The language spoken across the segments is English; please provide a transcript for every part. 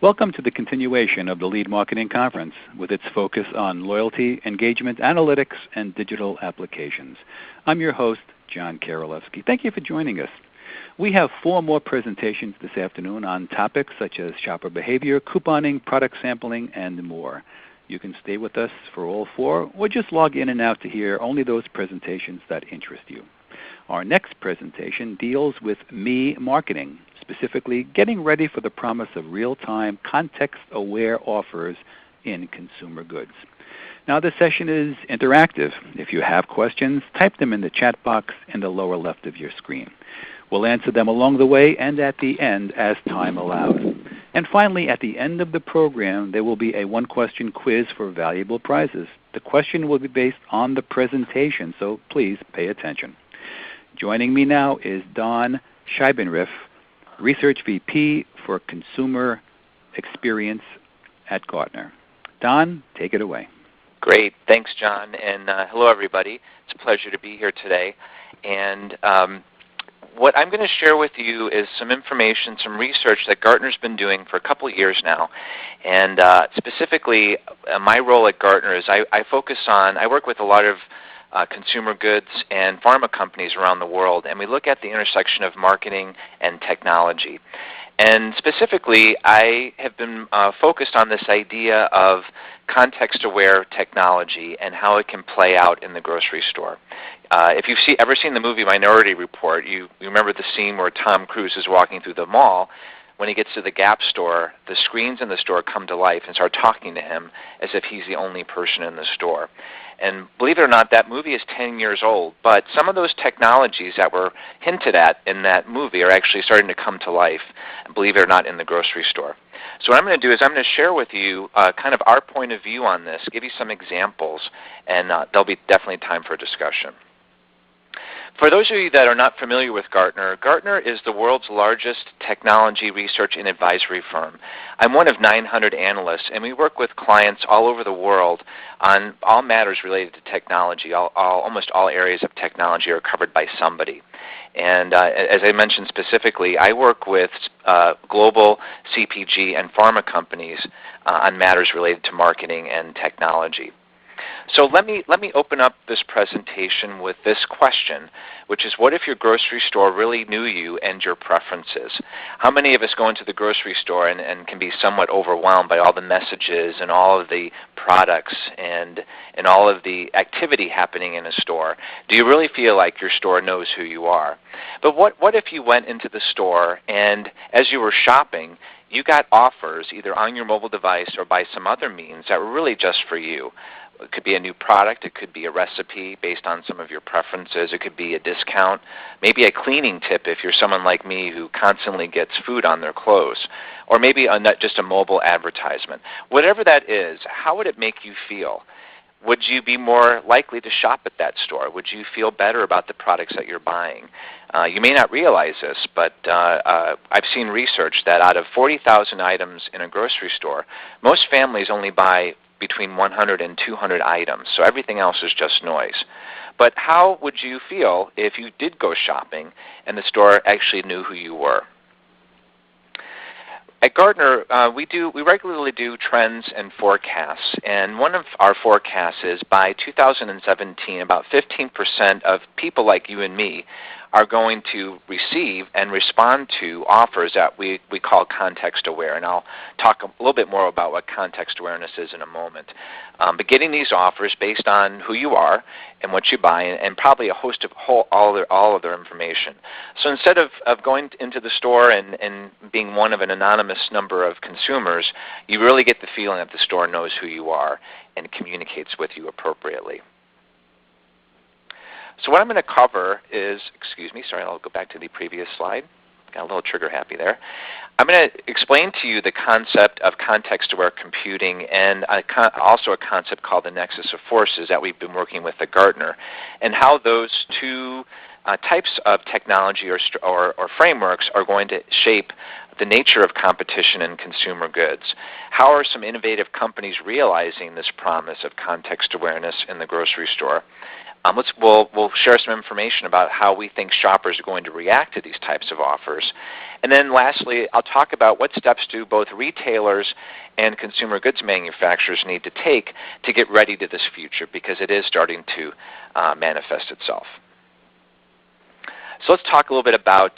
Welcome to the continuation of the Lead Marketing Conference with its focus on loyalty, engagement, analytics, and digital applications. I'm your host, John Karolewski. Thank you for joining us. We have 4 more presentations this afternoon on topics such as shopper behavior, couponing, product sampling, and more. You can stay with us for all 4 or just log in and out to hear only those presentations that interest you. Our next presentation deals with me marketing, specifically getting ready for the promise of real-time, context-aware offers in consumer goods. Now this session is interactive. If you have questions, type them in the chat box in the lower left of your screen. We'll answer them along the way and at the end as time allows. And finally, at the end of the program, there will be a 1-question quiz for valuable prizes. The question will be based on the presentation, so please pay attention. Joining me now is Don Scheibenreif, Research VP for Consumer Experience at Gartner. Don, take it away. Great. Thanks, John. And hello, everybody. It's a pleasure to be here today. And what I'm going to share with you is some information, some research that Gartner's been doing for a couple of years now. And specifically, my role at Gartner is I work with a lot of consumer goods and pharma companies around the world, and we look at the intersection of marketing and technology. And specifically, I have been focused on this idea of context-aware technology and how it can play out in the grocery store. If you've ever seen the movie Minority Report, you remember the scene where Tom Cruise is walking through the mall. When he gets to the Gap store, the screens in the store come to life and start talking to him as if he's the only person in the store. And believe it or not, that movie is 10 years old, but some of those technologies that were hinted at in that movie are actually starting to come to life, believe it or not, in the grocery store. So what I'm going to do is I'm going to share with you kind of our point of view on this, give you some examples, and there'll be definitely time for discussion. For those of you that are not familiar with Gartner, Gartner is the world's largest technology research and advisory firm. I'm one of 900 analysts, and we work with clients all over the world on all matters related to technology. Almost all areas of technology are covered by somebody. And as I mentioned specifically, I work with global CPG and pharma companies on matters related to marketing and technology. So let me open up this presentation with this question, which is, what if your grocery store really knew you and your preferences? How many of us go into the grocery store and can be somewhat overwhelmed by all the messages and all of the products and all of the activity happening in a store? Do you really feel like your store knows who you are? But what if you went into the store and as you were shopping, you got offers either on your mobile device or by some other means that were really just for you? It could be a new product. It could be a recipe based on some of your preferences. It could be a discount, maybe a cleaning tip if you're someone like me who constantly gets food on their clothes, or maybe just a mobile advertisement. Whatever that is, how would it make you feel? Would you be more likely to shop at that store? Would you feel better about the products that you're buying? You may not realize this, but I've seen research that out of 40,000 items in a grocery store, most families only buy between 100 and 200 items, so everything else is just noise. But how would you feel if you did go shopping and the store actually knew who you were? At Gartner, we regularly do trends and forecasts, and one of our forecasts is by 2017, about 15% of people like you and me are going to receive and respond to offers that we call context aware, and I'll talk a little bit more about what context awareness is in a moment. But getting these offers based on who you are and what you buy, and probably a host of all of their information. So instead of going into the store and being one of an anonymous number of consumers, you really get the feeling that the store knows who you are and communicates with you appropriately. So what I'm going to cover is, I'll go back to the previous slide. Got a little trigger happy there. I'm going to explain to you the concept of context-aware computing and also a concept called the Nexus of Forces that we've been working with at Gartner, and how those two types of technology or frameworks are going to shape the nature of competition in consumer goods? How are some innovative companies realizing this promise of context awareness in the grocery store? We'll share some information about how we think shoppers are going to react to these types of offers. And then lastly, I'll talk about what steps do both retailers and consumer goods manufacturers need to take to get ready to this future, because it is starting to manifest itself. So let's talk a little bit about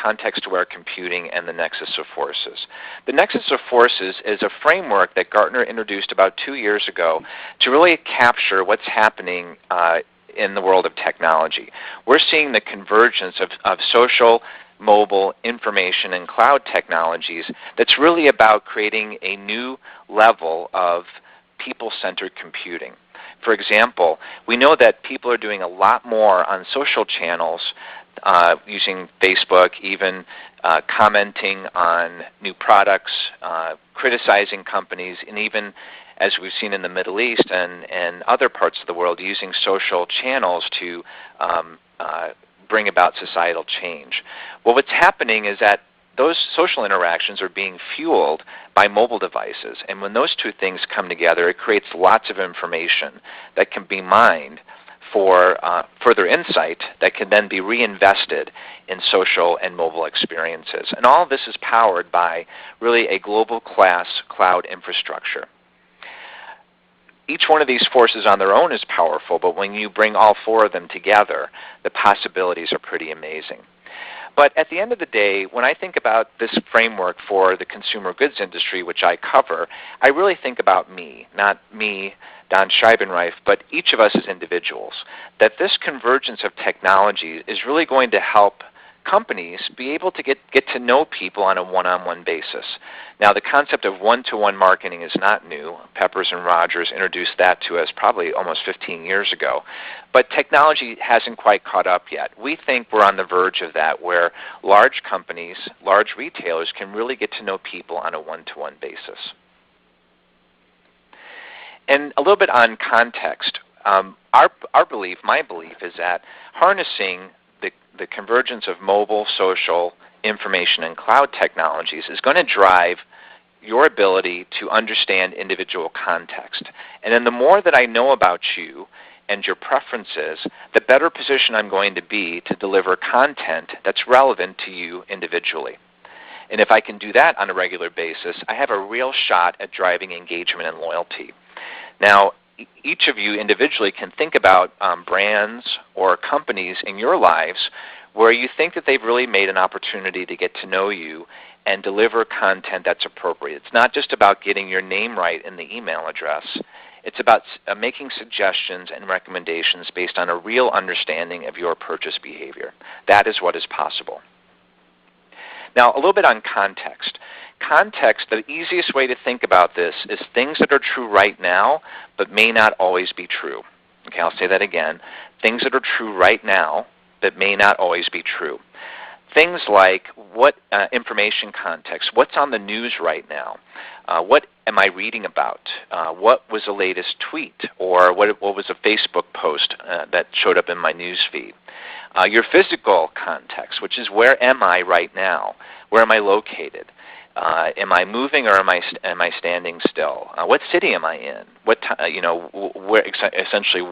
context-aware computing and the Nexus of Forces. The Nexus of Forces is a framework that Gartner introduced about 2 years ago to really capture what's happening in the world of technology. We're seeing the convergence of social, mobile, information, and cloud technologies that's really about creating a new level of people-centered computing. For example, we know that people are doing a lot more on social channels using Facebook, even commenting on new products, criticizing companies, and even, as we've seen in the Middle East and other parts of the world, using social channels to bring about societal change. Well, what's happening is that those social interactions are being fueled by mobile devices, and when those two things come together, it creates lots of information that can be mined for further insight that can then be reinvested in social and mobile experiences. And all of this is powered by really a global class cloud infrastructure. Each one of these forces on their own is powerful, but when you bring all four of them together, the possibilities are pretty amazing. But at the end of the day, when I think about this framework for the consumer goods industry, which I cover, I really think about me, not me, Don Scheibenreif, but each of us as individuals, that this convergence of technology is really going to help companies be able to get to know people on a one-on-one basis. Now, the concept of one-to-one marketing is not new. Peppers and Rogers introduced that to us probably almost 15 years ago. But technology hasn't quite caught up yet. We think we're on the verge of that, where large companies, large retailers can really get to know people on a one-to-one basis. And a little bit on context. Our belief, my belief, is that harnessing the convergence of mobile, social, information, and cloud technologies is going to drive your ability to understand individual context. And then the more that I know about you and your preferences, the better position I'm going to be to deliver content that's relevant to you individually. And if I can do that on a regular basis, I have a real shot at driving engagement and loyalty. Now, each of you individually can think about brands or companies in your lives where you think that they've really made an opportunity to get to know you and deliver content that's appropriate. It's not just about getting your name right in the email address. It's about making suggestions and recommendations based on a real understanding of your purchase behavior. That is what is possible. Now, a little bit on context. Context, the easiest way to think about this is things that are true right now but may not always be true. Okay, I'll say that again. Things that are true right now that may not always be true. Things like what information context, what's on the news right now, what am I reading about, what was the latest tweet, or what was a Facebook post that showed up in my news feed. Your physical context, which is where am I right now, where am I located, am I moving or am I standing still? What city am I in? What where essentially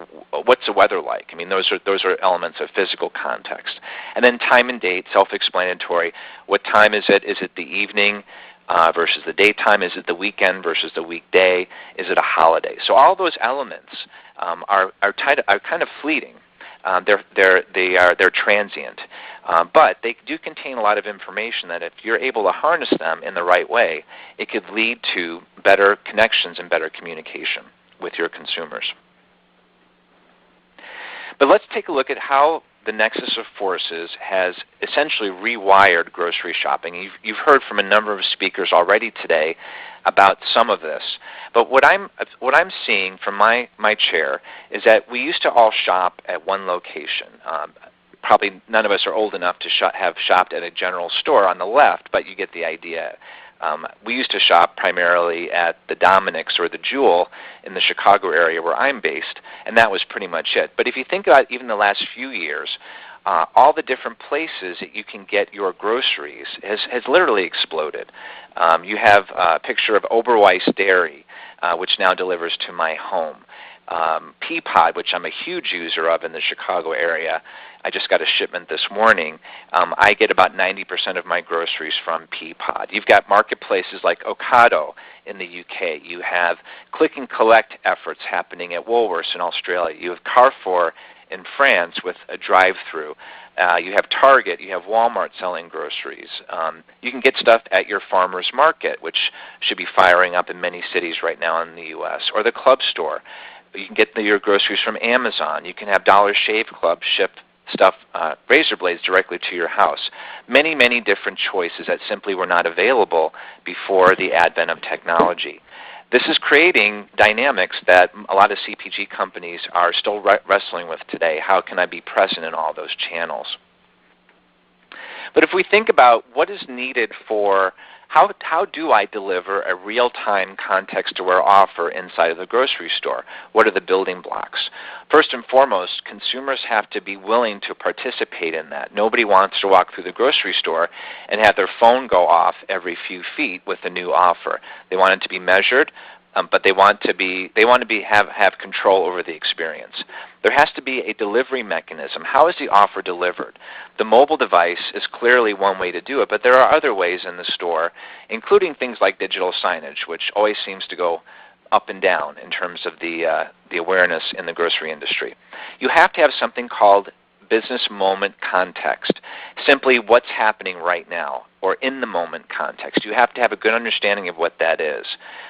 what's the weather like? I mean, those are elements of physical context. And then time and date, self-explanatory. What time is it? Is it the evening versus the daytime? Is it the weekend versus the weekday? Is it a holiday? So all those elements are kind of fleeting. They're transient, but they do contain a lot of information that if you're able to harness them in the right way, it could lead to better connections and better communication with your consumers. But let's take a look at how the Nexus of Forces has essentially rewired grocery shopping. You've heard from a number of speakers already today about some of this. But what I'm seeing from my chair is that we used to all shop at one location. Probably none of us are old enough to have shopped at a general store on the left, but you get the idea. We used to shop primarily at the Dominick's or the Jewel in the Chicago area where I'm based, and that was pretty much it. But if you think about even the last few years, all the different places that you can get your groceries has literally exploded. You have a picture of Oberweis Dairy, which now delivers to my home. Peapod, which I'm a huge user of in the Chicago area. I just got a shipment this morning. I get about 90% of my groceries from Peapod. You've got marketplaces like Ocado in the UK. You have click and collect efforts happening at Woolworths in Australia. You have Carrefour in France with a drive-through. You have Target, you have Walmart selling groceries. You can get stuff at your farmer's market, which should be firing up in many cities right now in the U.S., or the club store. You can get your groceries from Amazon. You can have Dollar Shave Club ship stuff, razor blades directly to your house. Many, many different choices that simply were not available before the advent of technology. This is creating dynamics that a lot of CPG companies are still wrestling with today. How can I be present in all those channels? But if we think about what is needed for how do I deliver a real-time context-aware offer inside of the grocery store? What are the building blocks? First and foremost, consumers have to be willing to participate in that. Nobody wants to walk through the grocery store and have their phone go off every few feet with a new offer. They want it to be measured, but they want to have control over the experience. There has to be a delivery mechanism. How is the offer delivered? The mobile device is clearly one way to do it, but there are other ways in the store, including things like digital signage, which always seems to go up and down in terms of the awareness in the grocery industry. You have to have something called business moment context, simply what's happening right now, or in the moment context. You have to have a good understanding of what that is.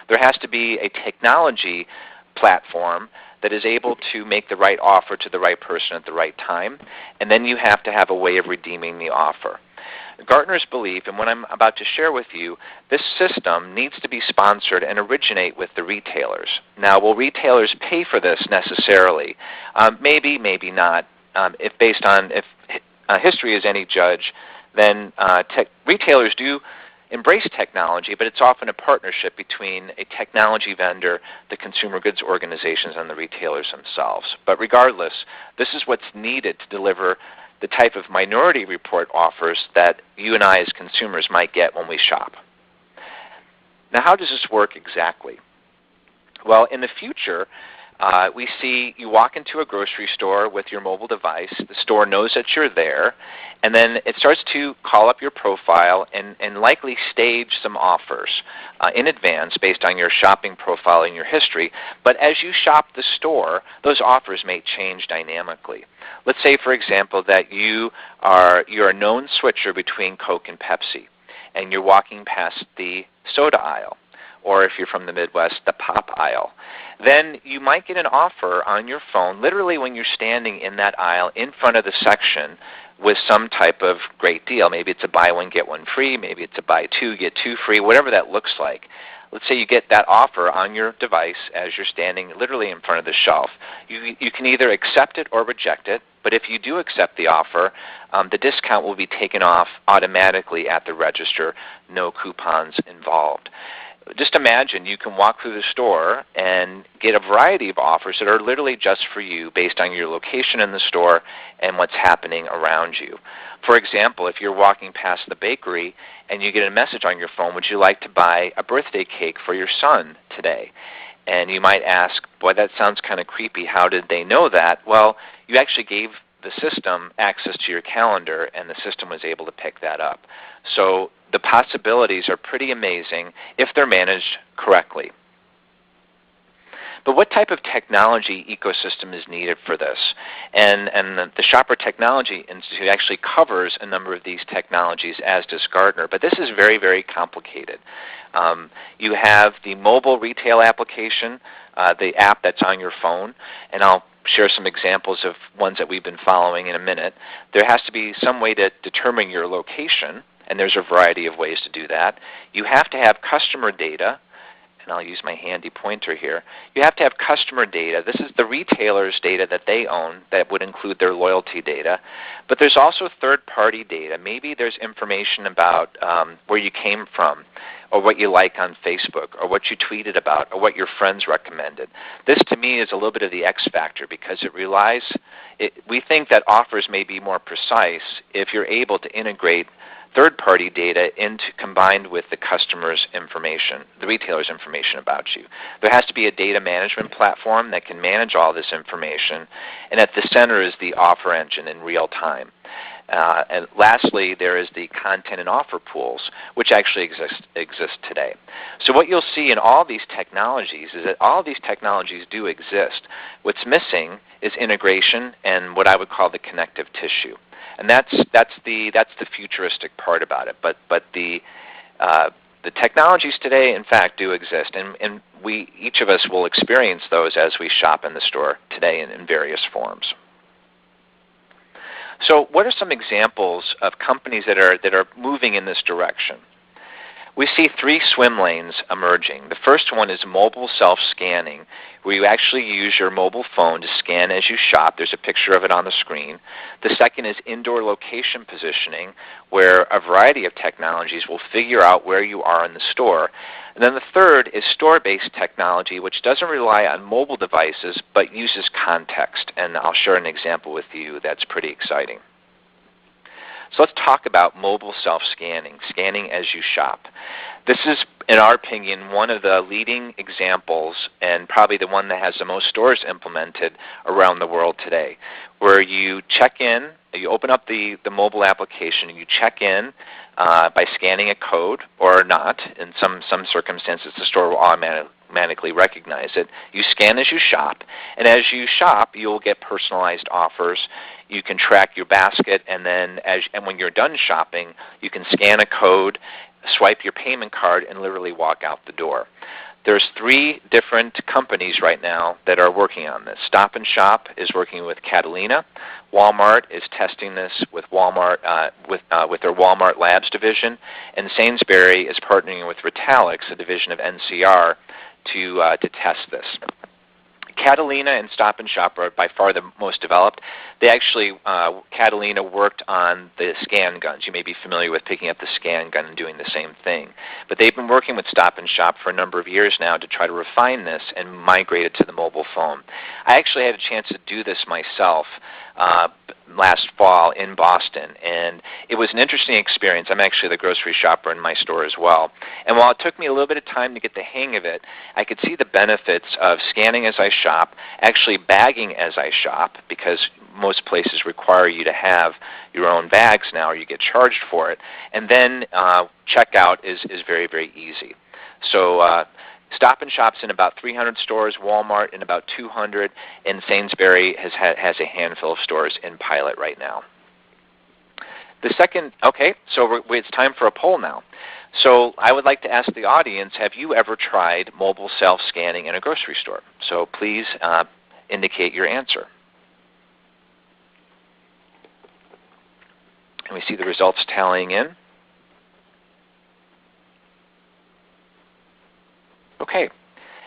There has to be a technology platform that is able to make the right offer to the right person at the right time, and then you have to have a way of redeeming the offer. Gartner's belief, and what I'm about to share with you, this system needs to be sponsored and originate with the retailers. Now, will retailers pay for this necessarily? Maybe, maybe not. If history is any judge, then retailers do embrace technology, but it's often a partnership between a technology vendor, the consumer goods organizations, and the retailers themselves. But regardless, this is what's needed to deliver the type of minority report offers that you and I as consumers might get when we shop. Now, how does this work exactly? Well, in the future, we see you walk into a grocery store with your mobile device. The store knows that you're there, and then it starts to call up your profile and likely stage some offers in advance based on your shopping profile and your history. But as you shop the store, those offers may change dynamically. Let's say, for example, that you're a known switcher between Coke and Pepsi, and you're walking past the soda aisle, or if you're from the Midwest, the pop aisle. Then you might get an offer on your phone, literally when you're standing in that aisle in front of the section with some type of great deal. Maybe it's a buy one, get one free. Maybe it's a buy two, get two free, whatever that looks like. Let's say you get that offer on your device as you're standing literally in front of the shelf. You can either accept it or reject it, but if you do accept the offer, the discount will be taken off automatically at the register, no coupons involved. Just imagine you can walk through the store and get a variety of offers that are literally just for you based on your location in the store and what's happening around you. For example, if you're walking past the bakery and you get a message on your phone, would you like to buy a birthday cake for your son today? And you might ask, boy, that sounds kind of creepy. How did they know that? Well, you actually gave the system access to your calendar, and the system was able to pick that up. So the possibilities are pretty amazing if they're managed correctly. But what type of technology ecosystem is needed for this? And the Shopper Technology Institute actually covers a number of these technologies, as does Gartner, but this is very, very complicated. You have the mobile retail application, the app that's on your phone, and I'll share some examples of ones that we've been following in a minute. There has to be some way to determine your location, and there's a variety of ways to do that. You have to have customer data, and I'll use my handy pointer here. You have to have customer data. This is the retailer's data that they own that would include their loyalty data. But there's also third-party data. Maybe there's information about where you came from, or what you like on Facebook, or what you tweeted about, or what your friends recommended. This to me is a little bit of the X factor because we think that offers may be more precise if you're able to integrate third-party data combined with the customer's information, the retailer's information about you. There has to be a data management platform that can manage all this information, and at the center is the offer engine in real time. And lastly, there is the content and offer pools, which actually exist today. So what you'll see in all these technologies is that all these technologies do exist. What's missing is integration and what I would call the connective tissue. And that's the futuristic part about it. But the technologies today, in fact, do exist, and each of us will experience those as we shop in the store today in various forms. So what are some examples of companies that are moving in this direction? We see three swim lanes emerging. The first one is mobile self-scanning, where you actually use your mobile phone to scan as you shop. There's a picture of it on the screen. The second is indoor location positioning, where a variety of technologies will figure out where you are in the store. And then the third is store-based technology, which doesn't rely on mobile devices but uses context. And I'll share an example with you that's pretty exciting. So let's talk about mobile self-scanning, scanning as you shop. This is, in our opinion, one of the leading examples and probably the one that has the most stores implemented around the world today, where you check in, you open up the mobile application, and you check in by scanning a code or not. In some circumstances, the store will automatically recognize it. You scan as you shop, and as you shop, you'll get personalized offers. You can track your basket, and then when you're done shopping, you can scan a code, swipe your payment card, and literally walk out the door. There's three different companies right now that are working on this. Stop & Shop is working with Catalina. Walmart is testing this with Walmart with their Walmart Labs division, and Sainsbury is partnering with Retalix, a division of NCR, to test this. Catalina and Stop & Shop are by far the most developed. They actually, Catalina worked on the scan guns. You may be familiar with picking up the scan gun and doing the same thing. But they've been working with Stop & Shop for a number of years now to try to refine this and migrate it to the mobile phone. I actually had a chance to do this myself last fall in Boston, and it was an interesting experience. I'm actually the grocery shopper in my store as well. And while it took me a little bit of time to get the hang of it, I could see the benefits of scanning as I shop, actually bagging as I shop, because most places require you to have your own bags now or you get charged for it, and then checkout is very, very easy. So Stop & Shop's in about 300 stores, Walmart in about 200, and Sainsbury has a handful of stores in pilot right now. The second, okay, so it's time for a poll now. So I would like to ask the audience, have you ever tried mobile self-scanning in a grocery store? So please indicate your answer. And we see the results tallying in. Okay,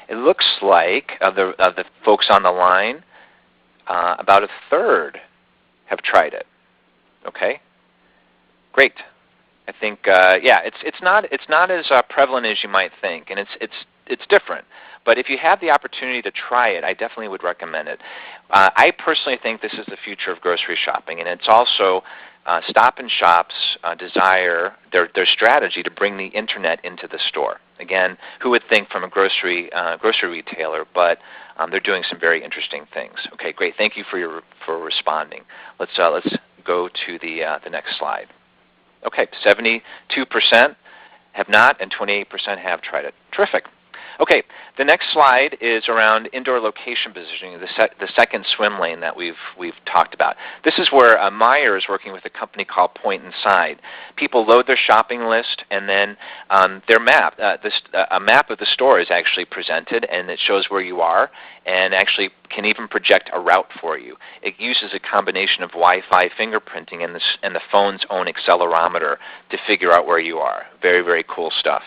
it looks like of the folks on the line, about a third have tried it. Okay, great. I think it's not as prevalent as you might think, and it's different. But if you have the opportunity to try it, I definitely would recommend it. I personally think this is the future of grocery shopping, and it's also Stop & Shop's desire, their strategy to bring the internet into the store. Again, who would think from a grocery retailer, but they're doing some very interesting things. Okay, great. Thank you for responding. Let's go to the next slide. Okay, 72% have not, and 28% have tried it. Terrific. Okay, the next slide is around indoor location positioning, the second swim lane that we've talked about. This is where Meijer is working with a company called Point Inside. People load their shopping list, and then their map, a map of the store is actually presented, and it shows where you are, and actually can even project a route for you. It uses a combination of Wi-Fi fingerprinting and the phone's own accelerometer to figure out where you are. Very, very cool stuff.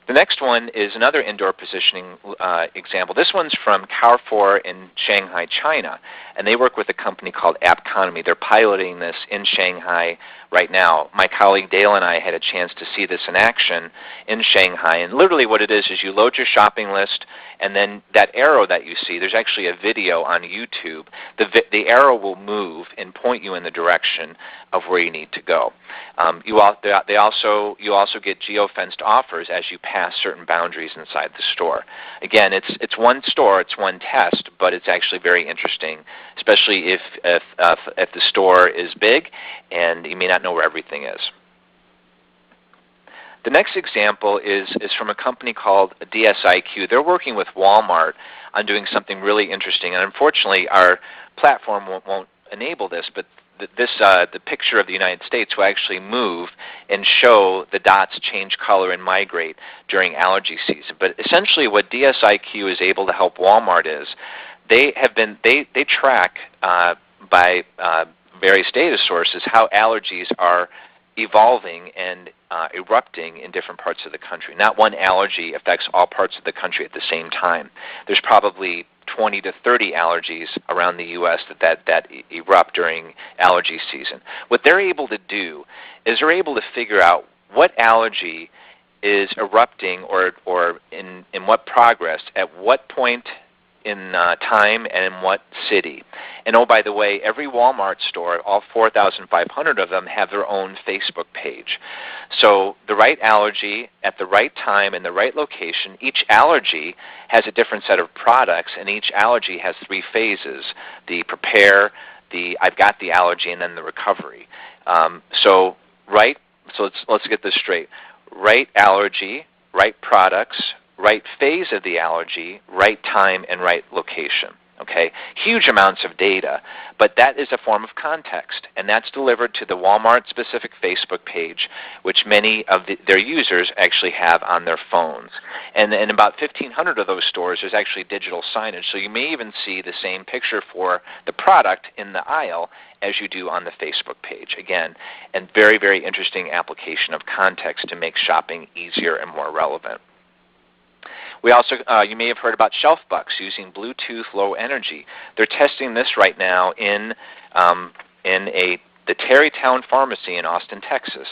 The next one is another indoor positioning example. This one's from Carrefour in Shanghai, China, and they work with a company called Appconomy. They're piloting this in Shanghai right now. My colleague Dale and I had a chance to see this in action in Shanghai, and literally what it is you load your shopping list, and then that arrow that you see, there's actually a video on YouTube. The arrow will move and point you in the direction of where you need to go. You also get geo-fenced offers as you pass certain boundaries inside the store. Again, it's one store, it's one test, but it's actually very interesting, especially if the store is big and you may not know where everything is. The next example is from a company called DSIQ. They're working with Walmart on doing something really interesting, and unfortunately our platform won't enable this, but the picture of the United States will actually move and show the dots change color and migrate during allergy season. But essentially what DSIQ is able to help Walmart is they track by various data sources how allergies are evolving and erupting in different parts of the country. Not one allergy affects all parts of the country at the same time. There's probably 20 to 30 allergies around the U.S. that erupt during allergy season. What they're able to do is they're able to figure out what allergy is erupting or in what progress at what point in time and in what city. And oh, by the way, every Walmart store, all 4,500 of them, have their own Facebook page. So the right allergy at the right time in the right location, each allergy has a different set of products, and each allergy has 3 phases: the prepare, the I've got the allergy, and then the recovery. So let's get this straight. Right allergy, right products, right phase of the allergy, right time, and right location. Okay, huge amounts of data, but that is a form of context, and that's delivered to the Walmart-specific Facebook page, which many of their users actually have on their phones. And in about 1,500 of those stores, there's actually digital signage, so you may even see the same picture for the product in the aisle as you do on the Facebook page. Again, and very, very interesting application of context to make shopping easier and more relevant. We also, you may have heard about shelf bucks using Bluetooth Low Energy. They're testing this right now in the Terrytown Pharmacy in Austin, Texas.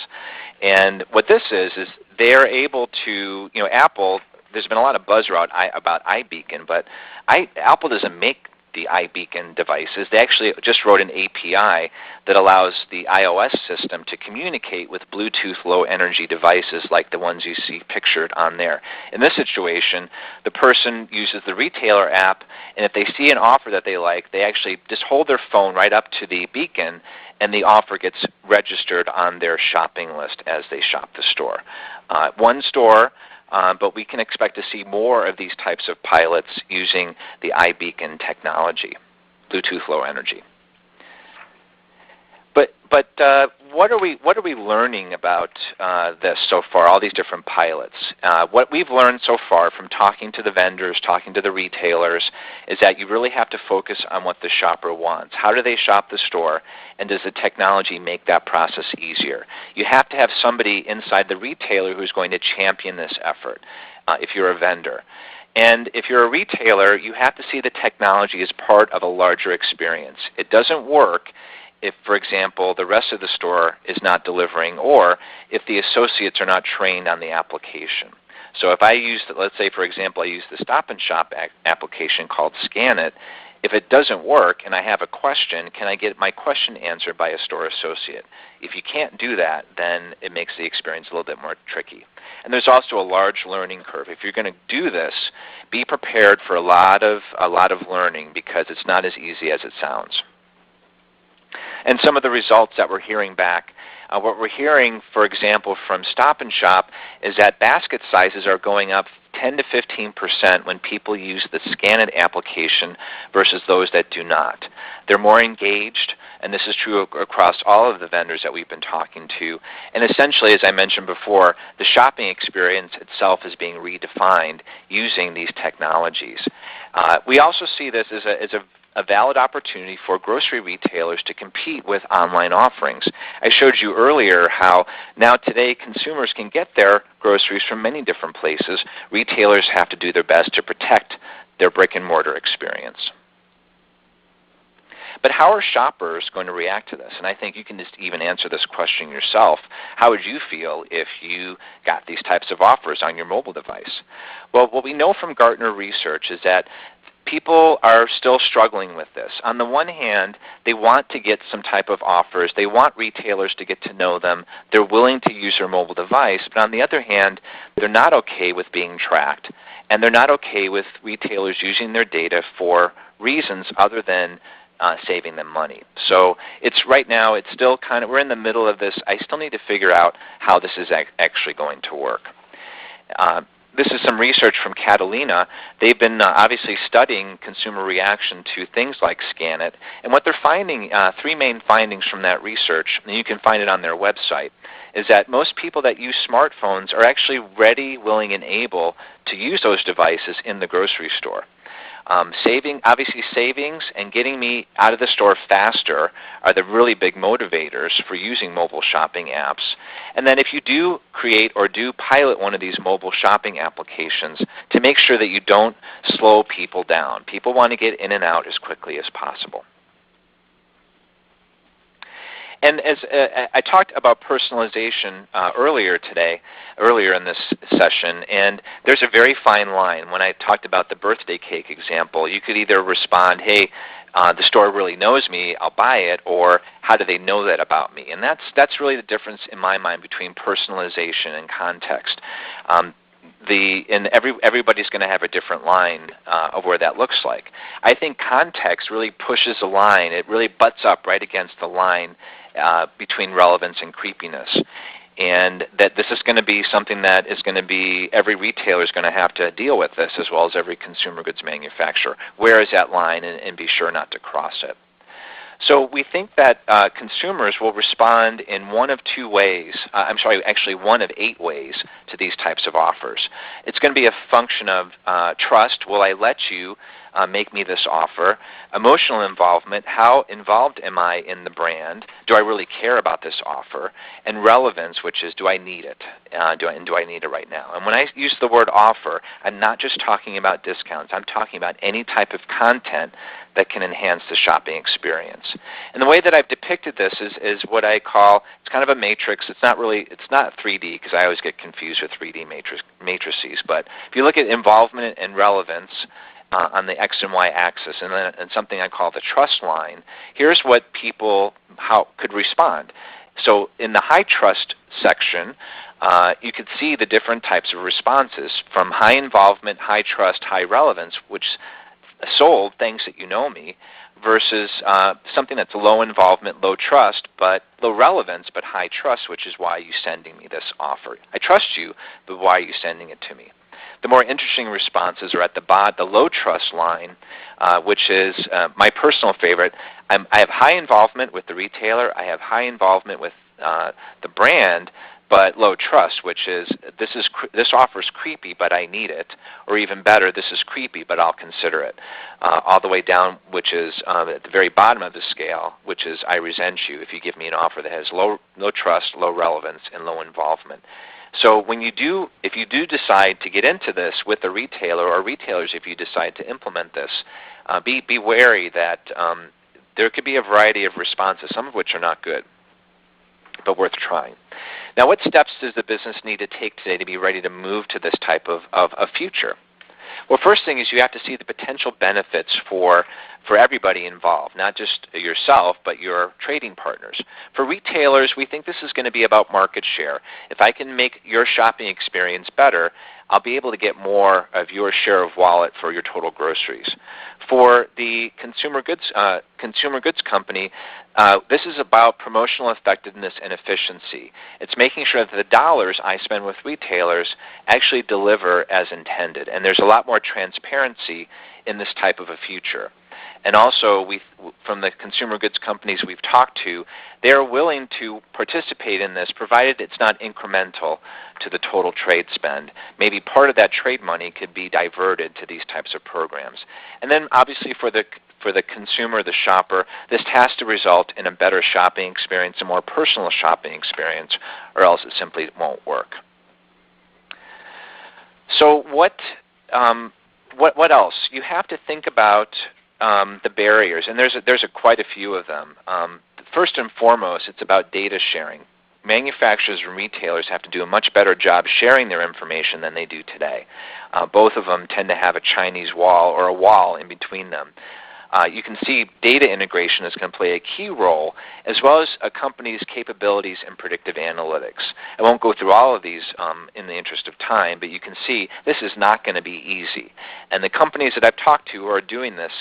And what this is they're able to, Apple, there's been a lot of buzz about iBeacon, but Apple doesn't make the iBeacon devices. They actually just wrote an API that allows the iOS system to communicate with Bluetooth Low Energy devices like the ones you see pictured on there. In this situation, the person uses the retailer app, and if they see an offer that they like, they actually just hold their phone right up to the beacon, and the offer gets registered on their shopping list as they shop the store. One store, but we can expect to see more of these types of pilots using the iBeacon technology, Bluetooth Low Energy. But what are we learning about this so far? All these different pilots. What we've learned so far from talking to the vendors, talking to the retailers, is that you really have to focus on what the shopper wants. How do they shop the store, and does the technology make that process easier? You have to have somebody inside the retailer who's going to champion this effort. If you're a vendor. And if you're a retailer, you have to see the technology as part of a larger experience. It doesn't work if, for example, the rest of the store is not delivering, or if the associates are not trained on the application. So if I use, let's say, for example, I use the Stop and Shop application called Scan It. If it doesn't work and I have a question, can I get my question answered by a store associate? If you can't do that, then it makes the experience a little bit more tricky. And there's also a large learning curve. If you're going to do this, be prepared for a lot of learning, because it's not as easy as it sounds. And some of the results that we're hearing back, what we're hearing, for example, from Stop and Shop, is that basket sizes are going up 10 to 15% when people use the Scan It application versus those that do not. They're more engaged, and this is true across all of the vendors that we've been talking to. And essentially, as I mentioned before, the shopping experience itself is being redefined using these technologies. We also see this as a valid opportunity for grocery retailers to compete with online offerings. I showed you earlier how now today consumers can get their groceries from many different places. Retailers have to do their best to protect their brick-and-mortar experience. But how are shoppers going to react to this? And I think you can just even answer this question yourself. How would you feel if you got these types of offers on your mobile device? Well, what we know from Gartner research is that people are still struggling with this. On the one hand, they want to get some type of offers. They want retailers to get to know them. They're willing to use their mobile device. But on the other hand, they're not okay with being tracked. And they're not okay with retailers using their data for reasons other than saving them money. So it's right now, it's still kind of, we're in the middle of this. I still need to figure out how this is actually going to work. This is some research from Catalina. They've been obviously studying consumer reaction to things like Scan It. And what they're finding, three main findings from that research, and you can find it on their website, is that most people that use smartphones are actually ready, willing, and able to use those devices in the grocery store. Obviously savings and getting me out of the store faster are the really big motivators for using mobile shopping apps. And then if you do create or do pilot one of these mobile shopping applications, to make sure that you don't slow people down. People want to get in and out as quickly as possible. And as I talked about personalization earlier in this session, and there's a very fine line. When I talked about the birthday cake example, you could either respond, hey, the store really knows me, I'll buy it, or how do they know that about me? And that's really the difference in my mind between personalization and context. Everybody's going to have a different line of where that looks like. I think context really pushes the line. It really butts up right against the line between relevance and creepiness. And that this is going to be something that is going to be, every retailer is going to have to deal with this, as well as every consumer goods manufacturer. Where is that line, and be sure not to cross it. So we think that consumers will respond in one of 2 ways, actually one of 8 ways to these types of offers. It's going to be a function of trust. Will I let you make me this offer? Emotional involvement. How involved am I in the brand? Do I really care about this offer? And relevance, which is, do I need it? Do I need it right now? And when I use the word offer, I'm not just talking about discounts. I'm talking about any type of content that can enhance the shopping experience. And the way that I've depicted this is what I call, it's kind of a matrix. It's not 3D, because I always get confused with 3D matrices. But if you look at involvement and relevance on the X and Y axis, and something I call the trust line, here's what people could respond. So in the high trust section, you could see the different types of responses, from high involvement, high trust, high relevance, which sold thanks that you know me, versus something that's low involvement, low trust, but low relevance, but high trust, which is why are you sending me this offer? I trust you, but why are you sending it to me? The more interesting responses are at the low trust line, which is my personal favorite. I have high involvement with the retailer. I have high involvement with the brand, but low trust, which is this offer is creepy, but I need it. Or even better, this is creepy, but I'll consider it. All the way down, which is at the very bottom of the scale, which is I resent you if you give me an offer that has low trust, low relevance, and low involvement. So if you do decide to get into this with a retailer, or retailers, if you decide to implement this, be wary that there could be a variety of responses, some of which are not good, but worth trying. Now, what steps does the business need to take today to be ready to move to this type of a future? Well, first thing is you have to see the potential benefits for everybody involved, not just yourself, but your trading partners. For retailers, we think this is going to be about market share. If I can make your shopping experience better, I'll be able to get more of your share of wallet for your total groceries. For the consumer goods company, this is about promotional effectiveness and efficiency. It's making sure that the dollars I spend with retailers actually deliver as intended. And there's a lot more transparency in this type of a future. And also, from the consumer goods companies we've talked to, they're willing to participate in this, provided it's not incremental to the total trade spend. Maybe part of that trade money could be diverted to these types of programs. And then, obviously, for the consumer, the shopper, this has to result in a better shopping experience, a more personal shopping experience, or else it simply won't work. So what else? You have to think about the barriers, and there's quite a few of them. First and foremost, it's about data sharing. Manufacturers and retailers have to do a much better job sharing their information than they do today. Both of them tend to have a Chinese wall or a wall in between them. You can see data integration is going to play a key role, as well as a company's capabilities in predictive analytics. I won't go through all of these in the interest of time, but you can see this is not going to be easy. And the companies that I've talked to who are doing this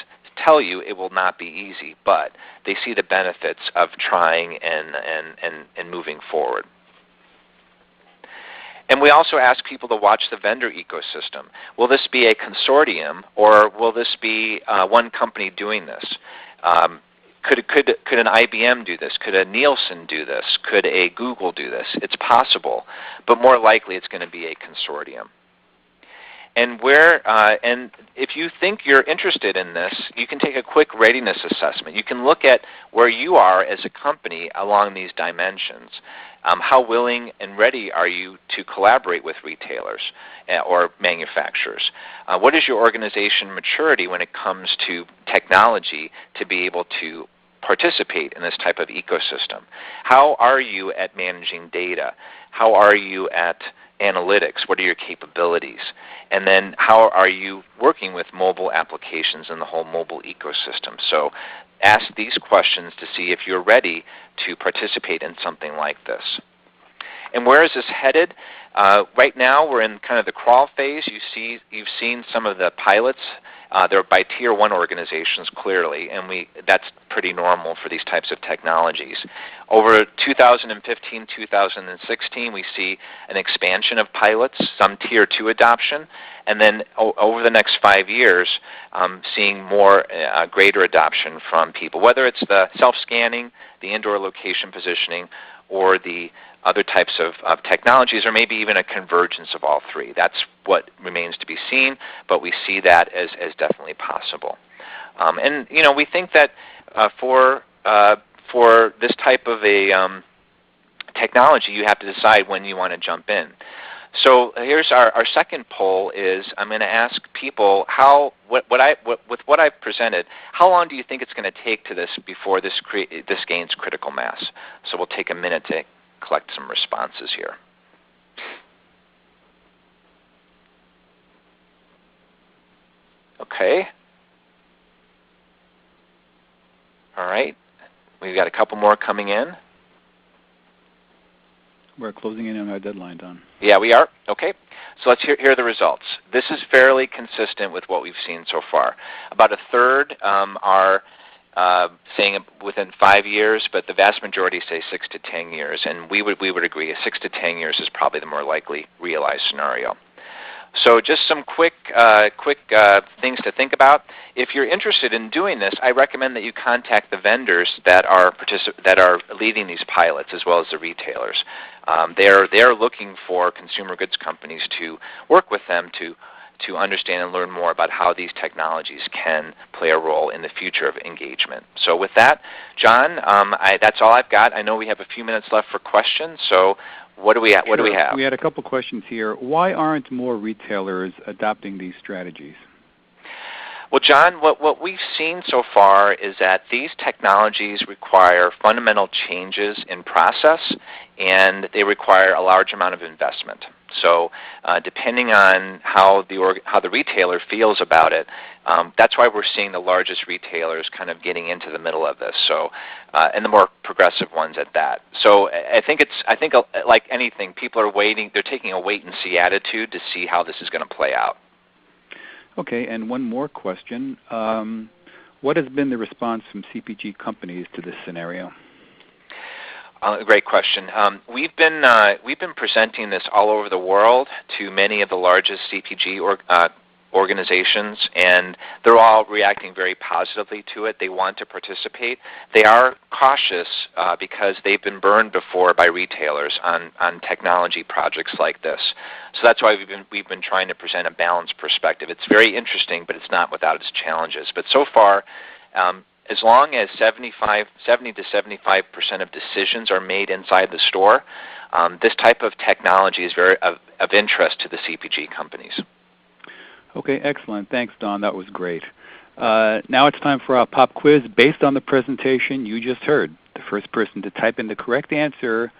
tell you it will not be easy, but they see the benefits of trying and moving forward. And we also ask people to watch the vendor ecosystem. Will this be a consortium, or will this be one company doing this? Could an IBM do this? Could a Nielsen do this? Could a Google do this? It's possible, but more likely it's going to be a consortium. And and if you think you're interested in this, you can take a quick readiness assessment. You can look at where you are as a company along these dimensions. How willing and ready are you to collaborate with retailers or manufacturers? What is your organization maturity when it comes to technology to be able to participate in this type of ecosystem? How are you at managing data? How are you at analytics? What are your capabilities? And then how are you working with mobile applications and the whole mobile ecosystem? So ask these questions to see if you're ready to participate in something like this. And where is this headed? Right now we're in kind of the crawl phase. You've seen some of the pilots. They're by Tier 1 organizations, clearly, and that's pretty normal for these types of technologies. Over 2015, 2016, we see an expansion of pilots, some Tier 2 adoption, and then over the next 5 years, seeing more greater adoption from people, whether it's the self-scanning, the indoor location positioning, or the other types of technologies, or maybe even a convergence of all three. That's what remains to be seen, but we see that as definitely possible. And we think that for this type of a technology, you have to decide when you want to jump in. So here's our second poll is I'm going to ask people with what I've presented, how long do you think it's going to take to this before this gains critical mass? So we'll take a minute to collect some responses here. Okay. All right. We've got a couple more coming in. We're closing in on our deadline, Don. Yeah, we are. Okay. So let's hear the results. This is fairly consistent with what we've seen so far. About a third are saying within 5 years, but the vast majority say 6 to 10 years. And we would agree 6 to 10 years is probably the more likely realized scenario. So just some quick things to think about. If you're interested in doing this, I recommend that you contact the vendors that are leading these pilots, as well as the retailers. They're looking for consumer goods companies to work with them to understand and learn more about how these technologies can play a role in the future of engagement. So with that, John, that's all I've got. I know we have a few minutes left for questions, so what do we have? We had a couple questions here. Why aren't more retailers adopting these strategies? Well, John, what we've seen so far is that these technologies require fundamental changes in process, and they require a large amount of investment. So depending on how the retailer feels about it, that's why we're seeing the largest retailers kind of getting into the middle of this. So, and the more progressive ones at that. So I think like anything, people are waiting. They're taking a wait-and-see attitude to see how this is going to play out. Okay, and one more question. What has been the response from CPG companies to this scenario? Great question. We've been presenting this all over the world to many of the largest CPG organizations, and they're all reacting very positively to it. They want to participate. They are cautious because they've been burned before by retailers on technology projects like this. So that's why we've been trying to present a balanced perspective. It's very interesting, but it's not without its challenges. But so far, as long as 70 to 75% of decisions are made inside the store, this type of technology is very of interest to the CPG companies. Okay, excellent. Thanks, Don. That was great. Now it's time for our pop quiz based on the presentation you just heard. The first person to type in the correct answer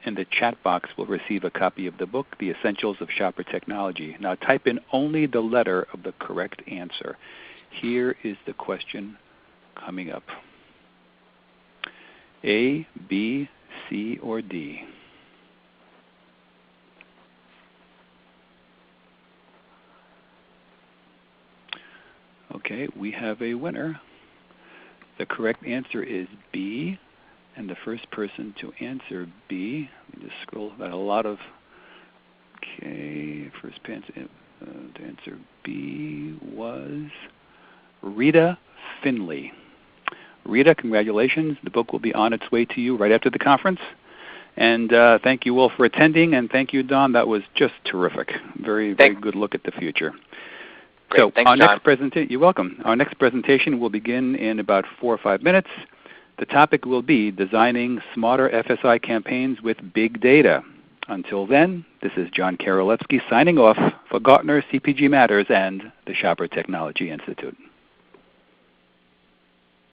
in the chat box will receive a copy of the book, The Essentials of Shopper Technology. Now type in only the letter of the correct answer. Here is the question coming up. A, B, C, or D? Okay, we have a winner. The correct answer is B, and the first person to answer B, let me just scroll, got a lot of, okay, first person to answer B was Rita Finley. Rita, congratulations. The book will be on its way to you right after the conference. And thank you all for attending, and thank you, Don. That was just terrific. Very good look at the future. Great. So Thanks, John. You're welcome. Our next presentation will begin in about 4 or 5 minutes. The topic will be designing smarter FSI campaigns with big data. Until then, this is John Karolewski signing off for Gartner, CPG Matters, and the Shopper Technology Institute.